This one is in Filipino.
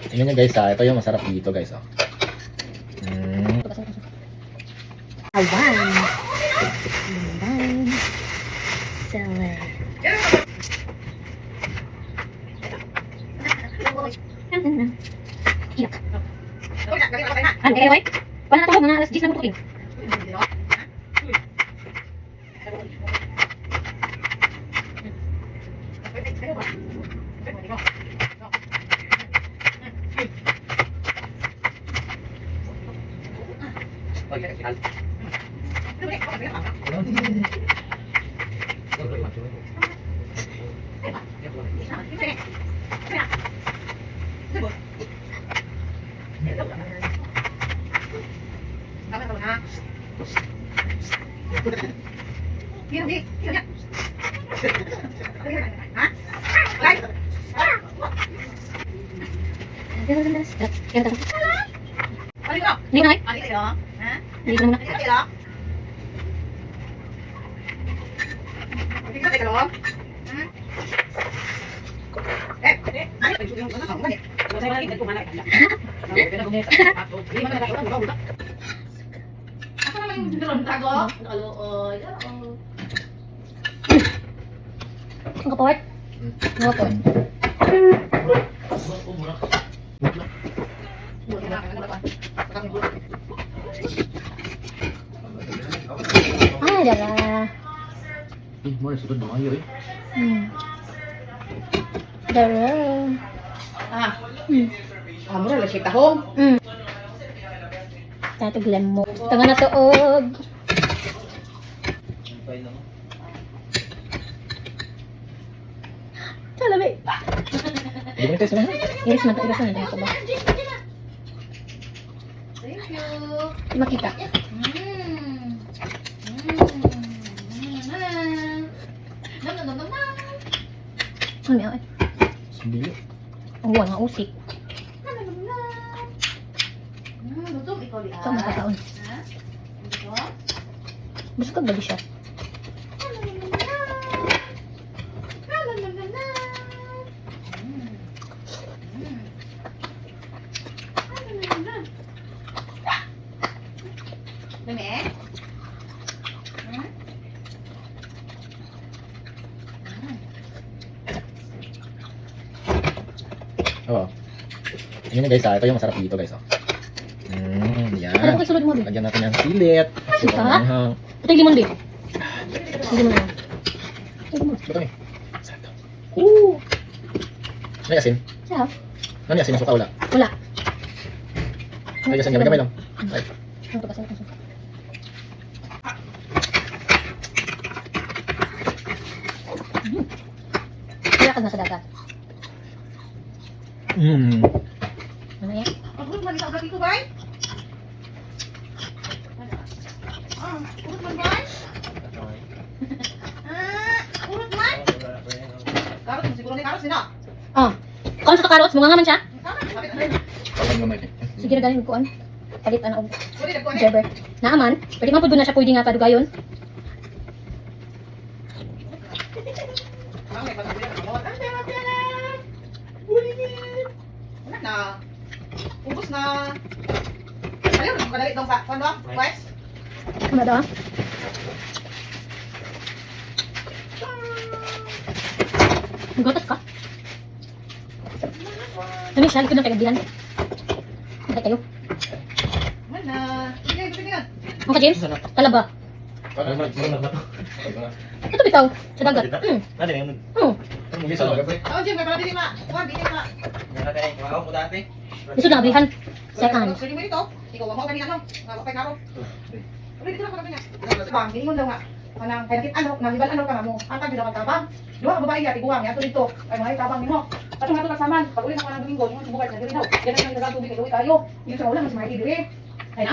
Tingnan nyo guys ito yung masarap dito guys Awan. Awan. Salad. Ano kayo, wala na ito, mga alas 10 na butukin. Hindi na Hindi na Ang kaport? Ang kaport? Ay, dala. Mo na sudod mo ayo Dala. Amo na lang kita home. Tataglan mo. Tanga na tuog. Talabi. Hindi mo tayo sila. Iris man ako ba? Thank you. Di makita. Ano yan? Sibili. Ang buwan nga usik. Lutom ikaw di Ikaw magkataon. Gusto ka bali siya. Oo. Tingnan nyo guys ito yung masarap dito guys yan. Ano ko sulod mo din? Lagyan natin ng silit. Sika? Manghang. Ito yung limon din. Limon na. Ito kami. Sarap to. Ano yung asin? Sarap. Ano yung asin? Ang suka wala? Wala. Ay, asin gamay lang. Ay. Ano to kasi? Wala ka na sa dagat. Ano yan? Urut man sa ugat ito, bay? Urut man, bay? Urut man? Karot mo, siguro ni karot sila. Kung sa carrots, mga nga man siya. Alam gamay. Sige na galing kuan. Palit ana og Pwede na po, ne? Gerber. Naaman, pwede man pud na siya pwede nga kadugayon. May pagkakulang ako. Wala na. Ubus na. Ayaw, kadali itong pa. Kuwan ba? Wes? Ano daw? Gotas ka? Ano siya? Likod ng kagabihan. Bakit kayo? Wala. Sige, sige yan. Ang ka, James? Talaba. Ito bitaw. Sa dagat. Oh, Jim, kaya dili ma. Kuwan, dili ma. Gusto na abihan. Second. Sige mo dito. Ikaw, mo kanina no. Nga kay karo. Ulit dito na pala niya. Bang, gingon daw nga. Kanang kaya kit ano, nahibal ano ka mo. Antag dito ka tabang. Duha ka babae ya tiguang ya dito. Ay mga tabang nimo. Ato nga to kasaman. Pag uli na ko ng domingo, yung subukan na diri daw. Yan ang nagagawin kay tayo. Yung sa ulan mas may diri. Ay